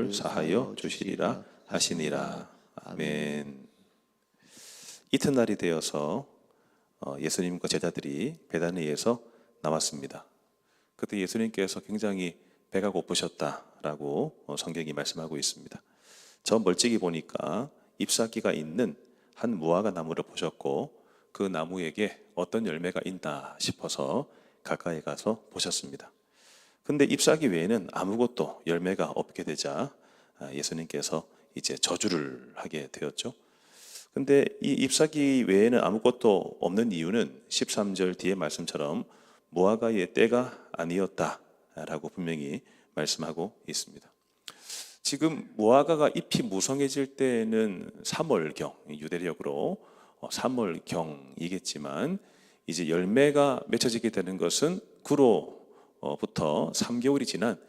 죄를 사하여 주시리라 하시니라. 아멘. 이튿날이 되어서 예수님과 제자들이 베다니에서 나왔습니다. 그때 예수님께서 굉장히 배가 고프셨다라고 성경이 말씀하고 있습니다. 저 멀찍이 보니까 잎사귀가 있는 한 무화과 나무를 보셨고 그 나무에게 어떤 열매가 있나 싶어서 가까이 가서 보셨습니다. 근데 잎사귀 외에는 아무것도 열매가 없게 되자 예수님께서 이제 저주를 하게 되었죠. 근데 이 잎사귀 외에는 아무것도 없는 이유는 13절 뒤의 말씀처럼 무화과의 때가 아니었다라고 분명히 말씀하고 있습니다. 지금 무화과가 잎이 무성해질 때는 3월경, 유대력으로 3월경이겠지만 이제 열매가 맺혀지게 되는 것은 구로부터 3개월이 지난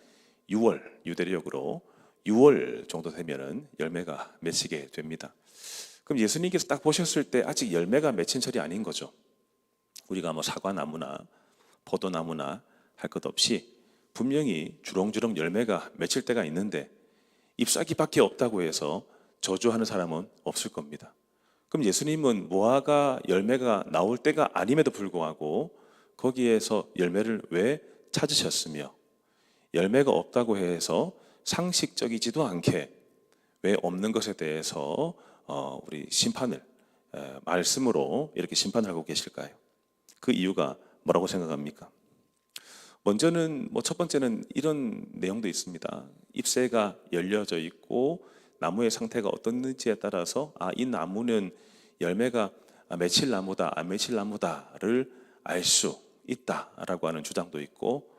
6월, 유대력으로 6월 정도 되면은 열매가 맺히게 됩니다. 그럼 예수님께서 딱 보셨을 때 아직 열매가 맺힌 철이 아닌 거죠. 우리가 뭐 사과나무나 포도나무나 할 것 없이 분명히 주렁주렁 열매가 맺힐 때가 있는데 잎사귀밖에 없다고 해서 저주하는 사람은 없을 겁니다. 그럼 예수님은 무화과 열매가 나올 때가 아님에도 불구하고 거기에서 열매를 왜 찾으셨으며 열매가 없다고 해서 상식적이지도 않게 왜 없는 것에 대해서 우리 심판을 말씀으로 이렇게 심판을 하고 계실까요? 그 이유가 뭐라고 생각합니까? 먼저는 첫 번째는 이런 내용도 있습니다. 잎새가 열려져 있고 나무의 상태가 어떻는지에 따라서 이 나무는 열매가 맺힐 나무다, 안 맺힐 나무다를 알 수 있다라고 하는 주장도 있고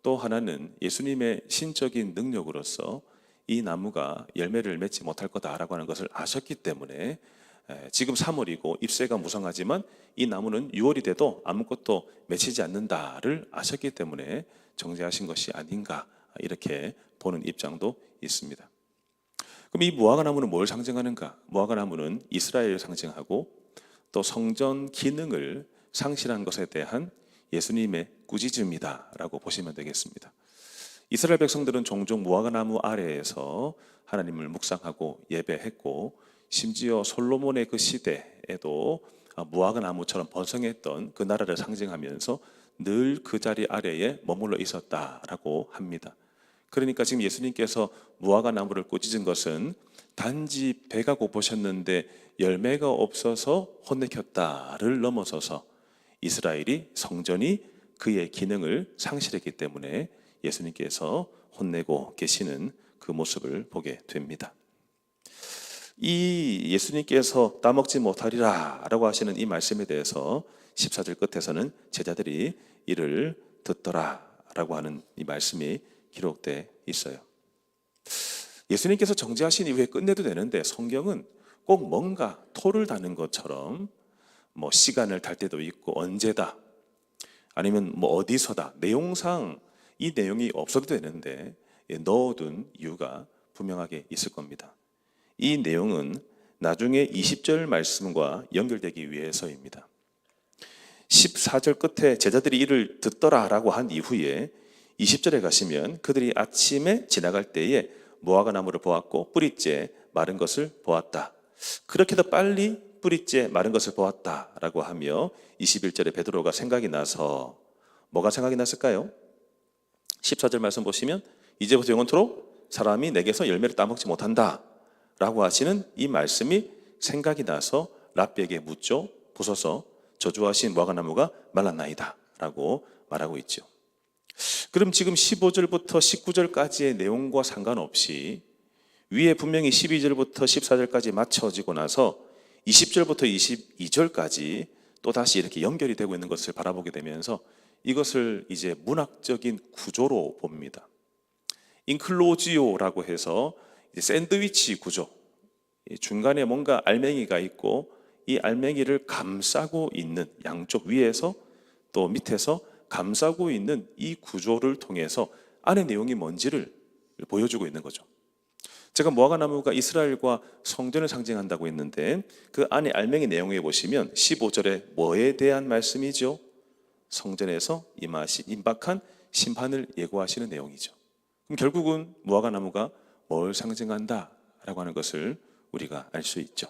또 하나는 예수님의 신적인 능력으로서 이 나무가 열매를 맺지 못할 거다라고 하는 것을 아셨기 때문에 지금 3월이고 잎새가 무성하지만 이 나무는 6월이 돼도 아무것도 맺히지 않는다를 아셨기 때문에 정죄하신 것이 아닌가 이렇게 보는 입장도 있습니다. 그럼 이 무화과 나무는 뭘 상징하는가? 무화과 나무는 이스라엘을 상징하고 또 성전 기능을 상실한 것에 대한 예수님의 꾸짖음이다라고 보시면 되겠습니다. 이스라엘 백성들은 종종 무화과 나무 아래에서 하나님을 묵상하고 예배했고 심지어 솔로몬의 그 시대에도 무화과 나무처럼 번성했던 그 나라를 상징하면서 늘 그 자리 아래에 머물러 있었다라고 합니다. 그러니까 지금 예수님께서 무화과 나무를 꾸짖은 것은 단지 배가 고프셨는데 열매가 없어서 혼내켰다를 넘어서서 이스라엘이 성전이 그의 기능을 상실했기 때문에 예수님께서 혼내고 계시는 그 모습을 보게 됩니다. 이 예수님께서 따먹지 못하리라 라고 하시는 이 말씀에 대해서 14절 끝에서는 제자들이 이를 듣더라 라고 하는 이 말씀이 기록되어 있어요. 예수님께서 정죄하신 이후에 끝내도 되는데 성경은 꼭 뭔가 토를 다는 것처럼 시간을 달 때도 있고 언제다 아니면 어디서다 내용상 이 내용이 없어도 되는데 넣어둔 이유가 분명하게 있을 겁니다. 이 내용은 나중에 20절 말씀과 연결되기 위해서입니다. 14절 끝에 제자들이 이를 듣더라라고 한 이후에 20절에 가시면 그들이 아침에 지나갈 때에 무화과 나무를 보았고 뿌리째 마른 것을 보았다. 그렇게도 빨리 뿌리째 마른 것을 보았다라고 하며 21절에 베드로가 생각이 나서 뭐가 생각이 났을까요? 14절 말씀 보시면 이제부터 영원토록 사람이 내게서 열매를 따먹지 못한다 라고 하시는 이 말씀이 생각이 나서 랍비에게 묻죠. 부서서 저주하신 무화과나무가 말랐나이다 라고 말하고 있죠. 그럼 지금 15절부터 19절까지의 내용과 상관없이 위에 분명히 12절부터 14절까지 맞춰지고 나서 20절부터 22절까지 또 다시 이렇게 연결이 되고 있는 것을 바라보게 되면서 이것을 이제 문학적인 구조로 봅니다. 인클로지오라고 해서 샌드위치 구조, 중간에 뭔가 알맹이가 있고 이 알맹이를 감싸고 있는 양쪽 위에서 또 밑에서 감싸고 있는 이 구조를 통해서 안의 내용이 뭔지를 보여주고 있는 거죠. 제가 무화과나무가 이스라엘과 성전을 상징한다고 했는데 그 안에 알맹이 내용에 보시면 15절에 뭐에 대한 말씀이죠? 성전에서 임박한 심판을 예고하시는 내용이죠. 그럼 결국은 무화과나무가 뭘 상징한다라고 하는 것을 우리가 알 수 있죠.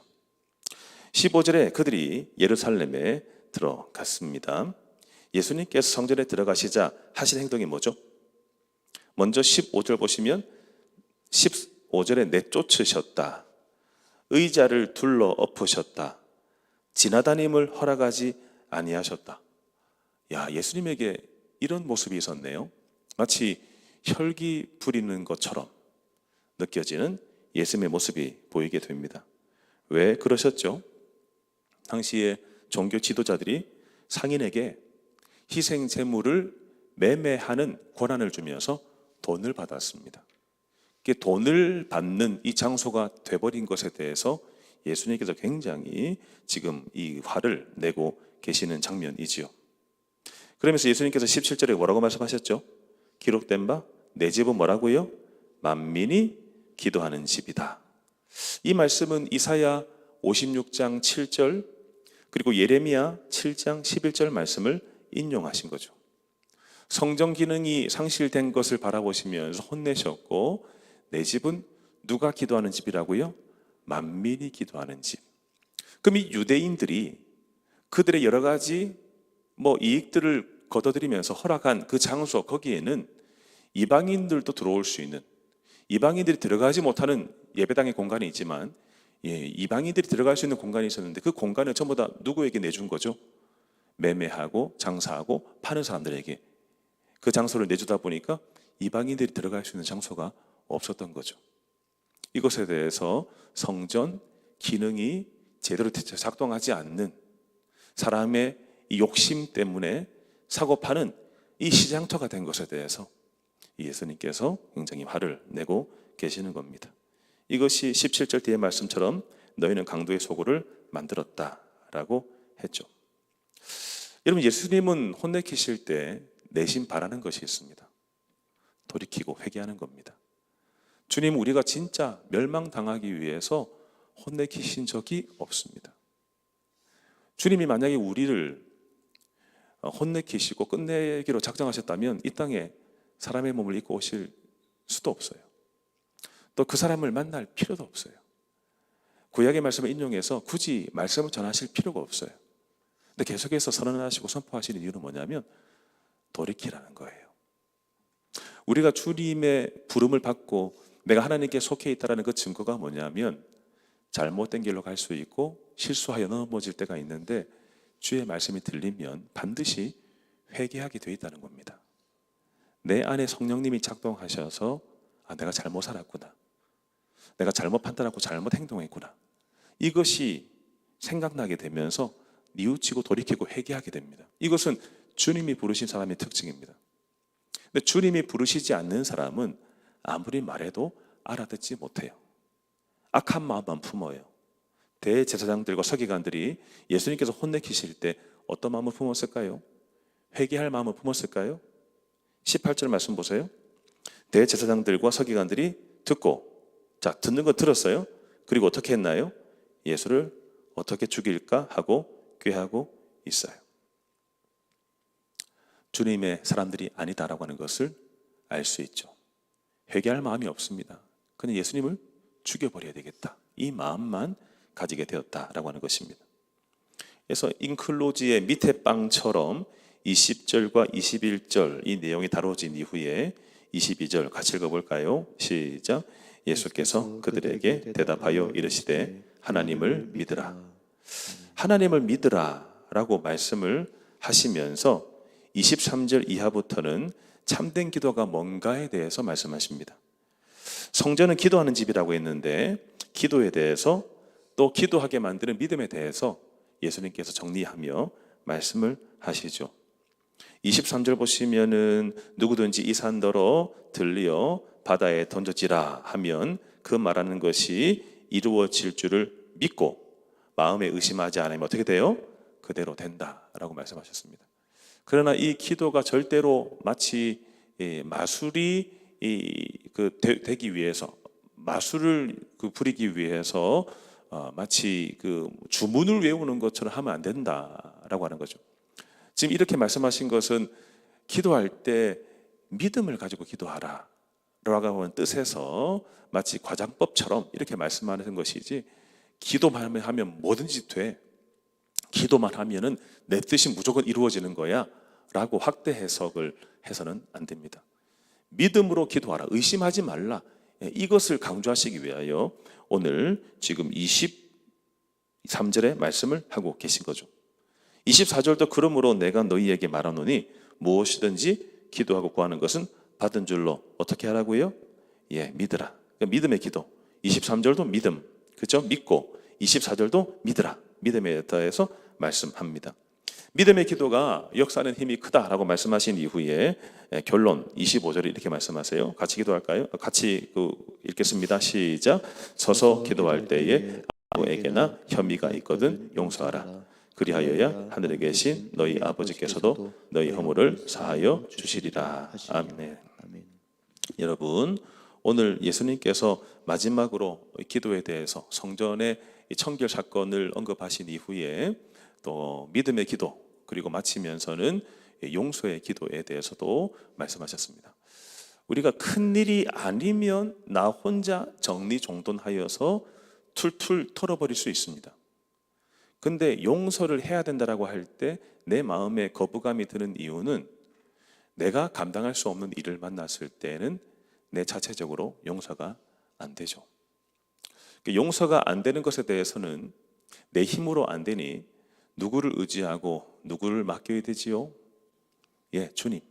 15절에 그들이 예루살렘에 들어갔습니다. 예수님께서 성전에 들어가시자 하신 행동이 뭐죠? 먼저 15절 보시면 15절에 내쫓으셨다. 의자를 둘러 엎으셨다. 지나다님을 허락하지 아니하셨다. 야, 예수님에게 이런 모습이 있었네요. 마치 혈기 부리는 것처럼 느껴지는 예수님의 모습이 보이게 됩니다. 왜 그러셨죠? 당시에 종교 지도자들이 상인에게 희생 제물을 매매하는 권한을 주면서 돈을 받았습니다. 돈을 받는 이 장소가 돼버린 것에 대해서 예수님께서 굉장히 지금 이 화를 내고 계시는 장면이지요. 그러면서 예수님께서 17절에 뭐라고 말씀하셨죠? 기록된 바 내 집은 뭐라고요? 만민이 기도하는 집이다. 이 말씀은 이사야 56장 7절 그리고 예레미야 7장 11절 말씀을 인용하신 거죠. 성전 기능이 상실된 것을 바라보시면서 혼내셨고, 내 집은 누가 기도하는 집이라고요? 만민이 기도하는 집. 그럼 이 유대인들이 그들의 여러 가지 이익들을 거둬들이면서 허락한 그 장소, 거기에는 이방인들도 들어올 수 있는, 이방인들이 들어가지 못하는 예배당의 공간이 있지만 이방인들이 들어갈 수 있는 공간이 있었는데, 그 공간을 전부 다 누구에게 내준 거죠? 매매하고 장사하고 파는 사람들에게 그 장소를 내주다 보니까 이방인들이 들어갈 수 있는 장소가 없었던 거죠. 이것에 대해서 성전 기능이 제대로 작동하지 않는, 사람의 이 욕심 때문에 사고 파는 이 시장터가 된 것에 대해서 예수님께서 굉장히 화를 내고 계시는 겁니다. 이것이 17절 뒤의 말씀처럼 너희는 강도의 소굴을 만들었다라고 했죠. 여러분, 예수님은 혼내키실 때 내심 바라는 것이 있습니다. 돌이키고 회개하는 겁니다. 주님은 우리가 진짜 멸망당하기 위해서 혼내키신 적이 없습니다. 주님이 만약에 우리를 혼내키시고 끝내기로 작정하셨다면 이 땅에 사람의 몸을 입고 오실 수도 없어요. 또 그 사람을 만날 필요도 없어요. 구약의 말씀을 인용해서 굳이 말씀을 전하실 필요가 없어요. 근데 계속해서 선언하시고 선포하시는 이유는 뭐냐면 돌이키라는 거예요. 우리가 주님의 부름을 받고 내가 하나님께 속해 있다는 그 증거가 뭐냐면 잘못된 길로 갈 수 있고 실수하여 넘어질 때가 있는데 주의 말씀이 들리면 반드시 회개하게 되어 있다는 겁니다. 내 안에 성령님이 작동하셔서 내가 잘못 살았구나, 내가 잘못 판단하고 잘못 행동했구나, 이것이 생각나게 되면서 뉘우치고 돌이키고 회개하게 됩니다. 이것은 주님이 부르신 사람의 특징입니다. 근데 주님이 부르시지 않는 사람은 아무리 말해도 알아듣지 못해요. 악한 마음만 품어요. 대제사장들과 서기관들이 예수님께서 혼내키실 때 어떤 마음을 품었을까요? 회개할 마음을 품었을까요? 18절 말씀 보세요. 대제사장들과 서기관들이 듣고, 듣는 거 들었어요. 그리고 어떻게 했나요? 예수를 어떻게 죽일까 하고 꾀하고 있어요. 주님의 사람들이 아니다라고 하는 것을 알 수 있죠. 회개할 마음이 없습니다. 그냥 예수님을 죽여버려야 되겠다, 이 마음만 가지게 되었다라고 하는 것입니다. 그래서 인클로지의 밑에 빵처럼 20절과 21절 이 내용이 다뤄진 이후에 22절 같이 읽어볼까요? 시작. 예수께서 그들에게 대답하여 이르시되 하나님을 믿으라. 하나님을 믿으라 라고 말씀을 하시면서 23절 이하부터는 참된 기도가 뭔가에 대해서 말씀하십니다. 성전은 기도하는 집이라고 했는데 기도에 대해서, 또 기도하게 만드는 믿음에 대해서 예수님께서 정리하며 말씀을 하시죠. 23절 보시면은 누구든지 이 산더러 들리어 바다에 던져지라 하면 그 말하는 것이 이루어질 줄을 믿고 마음에 의심하지 않으면 어떻게 돼요? 그대로 된다라고 말씀하셨습니다. 그러나 이 기도가 절대로 마치 마술이 되기 위해서, 마술을 부리기 위해서 마치 주문을 외우는 것처럼 하면 안 된다라고 하는 거죠. 지금 이렇게 말씀하신 것은 기도할 때 믿음을 가지고 기도하라, 하는 뜻에서 마치 과장법처럼 이렇게 말씀하는 것이지, 기도만 하면 뭐든지 돼, 기도만 하면은 내 뜻이 무조건 이루어지는 거야 라고 확대 해석을 해서는 안 됩니다. 믿음으로 기도하라, 의심하지 말라, 이것을 강조하시기 위하여 오늘 지금 23절의 말씀을 하고 계신 거죠. 24절도 그러므로 내가 너희에게 말하노니 무엇이든지 기도하고 구하는 것은 받은 줄로 어떻게 하라고요? 믿으라. 그러니까 믿음의 기도. 23절도 믿음, 그죠? 믿고 24절도 믿으라. 믿음에 대해서 말씀합니다. 믿음의 기도가 역사하는 힘이 크다라고 말씀하신 이후에 결론 25절에 이렇게 말씀하세요. 같이 기도할까요? 같이 읽겠습니다. 시작. 서서 기도할 때에 아무에게나 혐의가 있거든 용서하라. 그리하여야 하늘에 계신 너희 아버지께서도 너희 허물을 사하여 주시리라. 아멘. 여러분, 오늘 예수님께서 마지막으로 기도에 대해서 성전의 청결 사건을 언급하신 이후에 또 믿음의 기도, 그리고 마치면서는 용서의 기도에 대해서도 말씀하셨습니다. 우리가 큰 일이 아니면 나 혼자 정리정돈하여서 툴툴 털어버릴 수 있습니다. 근데 용서를 해야 된다라고 할 때 내 마음에 거부감이 드는 이유는 내가 감당할 수 없는 일을 만났을 때는 내 자체적으로 용서가 안 되죠. 용서가 안 되는 것에 대해서는 내 힘으로 안 되니 누구를 의지하고 누구를 맡겨야 되지요? 주님.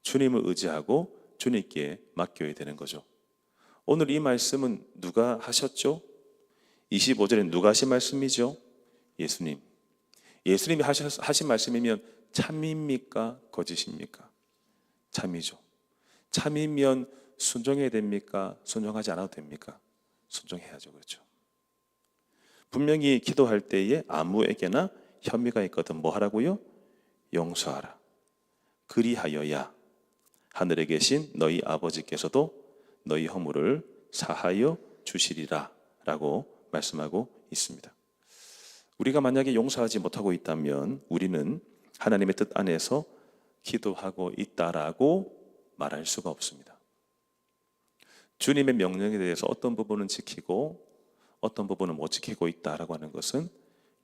주님을 의지하고 주님께 맡겨야 되는 거죠. 오늘 이 말씀은 누가 하셨죠? 25절에 누가 하신 말씀이죠? 예수님. 예수님이 하신 말씀이면 참입니까? 거짓입니까? 참이죠. 참이면 순종해야 됩니까? 순종하지 않아도 됩니까? 순종해야죠. 그렇죠. 분명히 기도할 때에 아무에게나 혐의가 있거든 뭐 하라고요? 용서하라. 그리하여야 하늘에 계신 너희 아버지께서도 너희 허물을 사하여 주시리라 라고 말씀하고 있습니다. 우리가 만약에 용서하지 못하고 있다면 우리는 하나님의 뜻 안에서 기도하고 있다라고 말할 수가 없습니다. 주님의 명령에 대해서 어떤 부분은 지키고 어떤 부분은 못 지키고 있다라고 하는 것은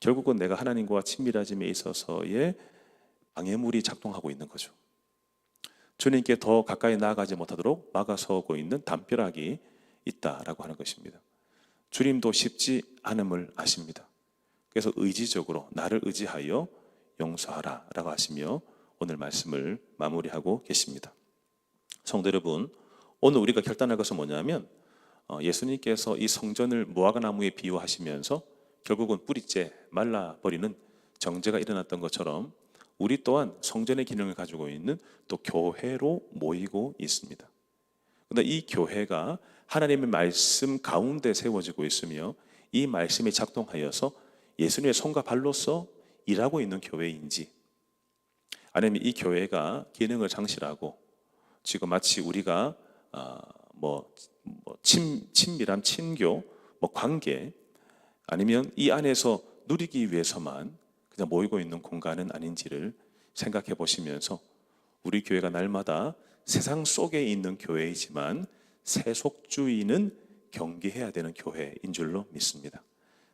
결국은 내가 하나님과 친밀해짐에 있어서의 방해물이 작동하고 있는 거죠. 주님께 더 가까이 나아가지 못하도록 막아서고 있는 담벼락이 있다라고 하는 것입니다. 주님도 쉽지 않음을 아십니다. 그래서 의지적으로 나를 의지하여 용서하라 라고 하시며 오늘 말씀을 마무리하고 계십니다. 성도 여러분, 오늘 우리가 결단할 것은 뭐냐면 예수님께서 이 성전을 무화과나무에 비유하시면서 결국은 뿌리째 말라버리는 정죄가 일어났던 것처럼 우리 또한 성전의 기능을 가지고 있는 또 교회로 모이고 있습니다. 그런데 이 교회가 하나님의 말씀 가운데 세워지고 있으며 이 말씀이 작동하여서 예수님의 손과 발로서 일하고 있는 교회인지, 아니면 이 교회가 기능을 상실하고 지금 마치 우리가 친밀한 친교, 관계, 아니면 이 안에서 누리기 위해서만 그냥 모이고 있는 공간은 아닌지를 생각해 보시면서 우리 교회가 날마다 세상 속에 있는 교회이지만 세속주의는 경계해야 되는 교회인 줄로 믿습니다.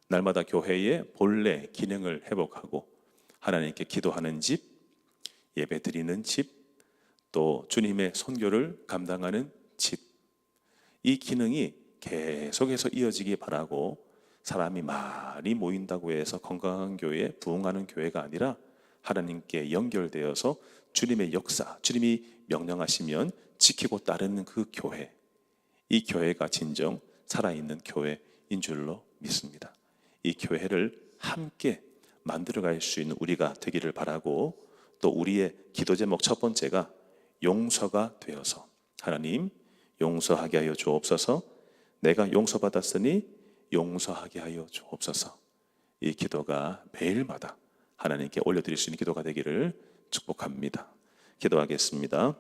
날마다 교회의 본래 기능을 회복하고 하나님께 기도하는 집, 예배 드리는 집, 또 주님의 선교를 감당하는 집, 이 기능이 계속해서 이어지기 바라고, 사람이 많이 모인다고 해서 건강한 교회, 부흥하는 교회가 아니라 하나님께 연결되어서 주님의 역사, 주님이 명령하시면 지키고 따르는 그 교회, 이 교회가 진정 살아있는 교회인 줄로 믿습니다. 이 교회를 함께 만들어갈 수 있는 우리가 되기를 바라고, 또 우리의 기도 제목 첫 번째가 용서가 되어서 하나님 용서하게 하여 주옵소서, 내가 용서받았으니 용서하게 하여 주옵소서, 이 기도가 매일마다 하나님께 올려드릴 수 있는 기도가 되기를 축복합니다. 기도하겠습니다.